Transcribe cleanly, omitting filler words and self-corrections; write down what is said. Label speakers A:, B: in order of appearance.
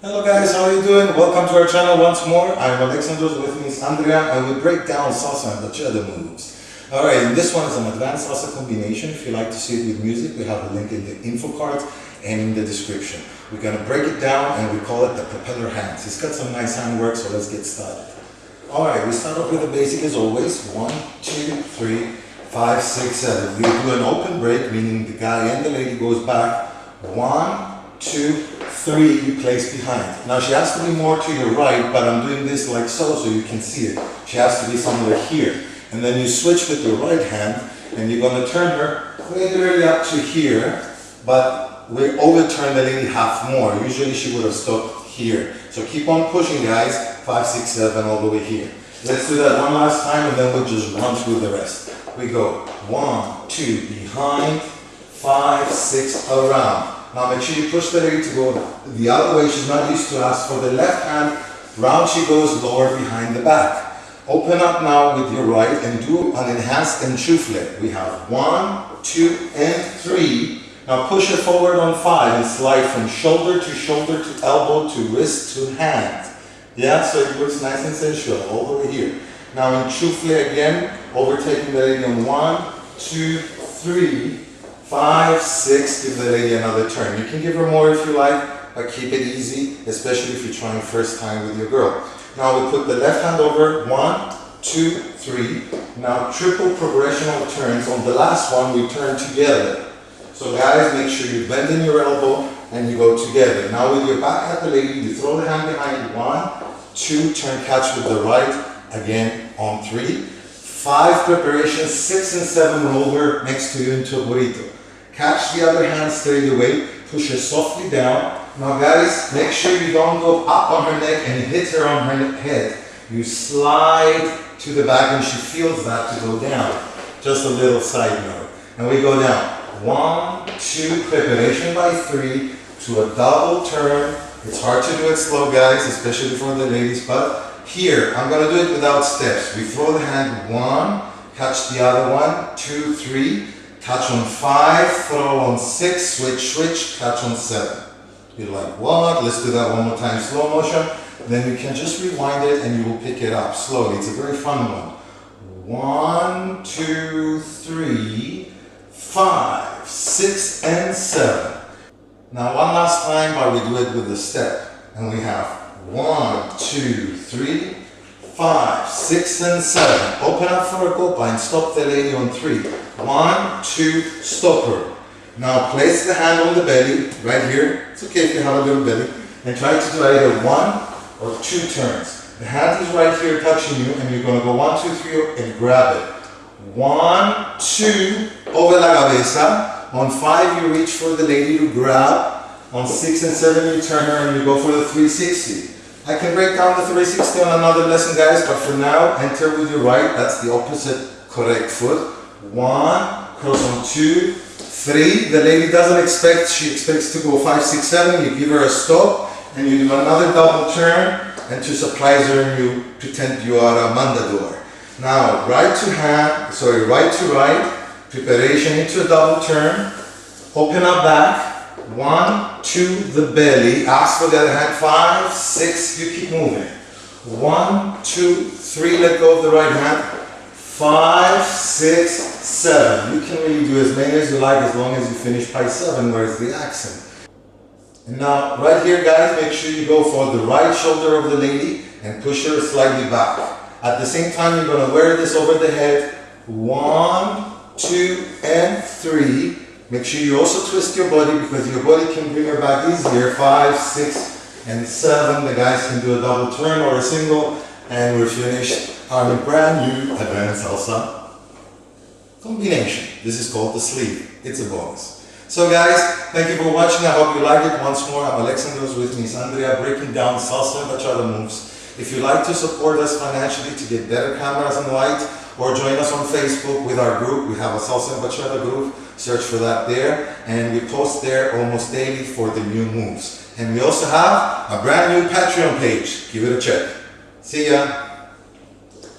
A: Hello guys, how are you doing? Welcome to our channel once more. I'm Alexandros, with me is Andrea, and we break down salsa and bachata moves. Alright, this one is an advanced salsa combination. If you like to see it with music, we have a link in the info card and in the description. We're going to break it down and we call it the propeller hands. It's got some nice handwork, so let's get started. Alright, we start off with the basic as always. 1, 2, 3, 5, 6, 7. We do an open break, meaning the guy and the lady goes back. 1, 2, 3, you place behind. Now she has to be more to your right, but I'm doing this like so you can see it. She has to be somewhere here. And then you switch with your right hand and you're going to turn her literally up to here, but we overturn the lady half more. Usually she would have stopped here. So keep on pushing guys, 5, 6, 7 all the way here. Let's do that one last time and then we'll just run through the rest. We go 1, 2, behind, 5, 6, around. Now make sure you push the lady to go the other way. She's not used to us. For the left hand, round she goes, lower behind the back. Open up now with your right and do an enhanced enchufle. We have 1, 2, and 3. Now push her forward on 5 and slide from shoulder to elbow to wrist to hand. Yeah, so it looks nice and sensual all the way here. Now enchufle again, overtaking the lady on 1, 2, 3. 5, 6, give the lady another turn. You can give her more if you like, but keep it easy, especially if you're trying first time with your girl. Now we put the left hand over, 1, 2, 3. Now triple progressional turns. On the last one, we turn together. So guys, make sure you bend in your elbow and you go together. Now with your back at the lady, you throw the hand behind you, 1, 2, turn catch with the right, again on 3. 5 preparation, 6 and 7 roll her next to you into a burrito. Catch the other hand straight away, push her softly down. Now guys, make sure you don't go up on her neck and hit her on her head. You slide to the back and she feels that to go down. Just a little side note. And we go down. 1, 2, preparation by 3 to a double turn. It's hard to do it slow guys, especially for the ladies, but here, I'm going to do it without steps. We throw the hand 1, catch the other one, 2, 3. Catch on 5, throw on 6, switch, catch on 7. You're like, what? Let's do that one more time, slow motion. Then you can just rewind it and you will pick it up slowly. It's a very fun one. 1, 2, 3, 5, 6, and 7. Now one last time, but we do it with a step. And we have 1, 2, 3, 5, 6, and 7. Open up for a copa and stop the lady on 3. 1, 2, stop her. Now place the hand on the belly, right here. It's okay if you have a little belly. And try to do either 1 or 2 turns. The hand is right here touching you and you're going to go 1, 2, 3 and grab it. 1, 2, over la cabeza. On 5 you reach for the lady to grab. On 6 and 7 you turn her and you go for the 360. I can break down the 360 on another lesson guys, but for now, enter with your right, that's the opposite correct foot. 1, cross on 2, 3, the lady doesn't expect, she expects to go 5, 6, 7, you give her a stop, and you do another double turn, and to surprise her, you pretend you are a mandador. Now, right to right, preparation into a double turn, open up back, 1, 2, the belly, ask for the other hand, 5, 6, you keep moving. 1, 2, 3, let go of the right hand, 5, 6, 7. You can really do as many as you like as long as you finish by 7, where's the accent. And now, right here guys, make sure you go for the right shoulder of the lady and push her slightly back. At the same time, you're going to wear this over the head, 1, 2, and 3. Make sure you also twist your body because your body can bring her back easier. 5, 6, and 7. The guys can do a double turn or a single. And we're finished on a brand new advanced salsa combination. This is called the sleeve. It's a bonus. So guys, thank you for watching. I hope you liked it. Once more, I'm Alexandros, with me is Andrea, breaking down salsa and bachata moves. If you'd like to support us financially to get better cameras and light, or join us on Facebook with our group. We have a Salsa and Bachata group. Search for that there. And we post there almost daily for the new moves. And we also have a brand new Patreon page. Give it a check. See ya.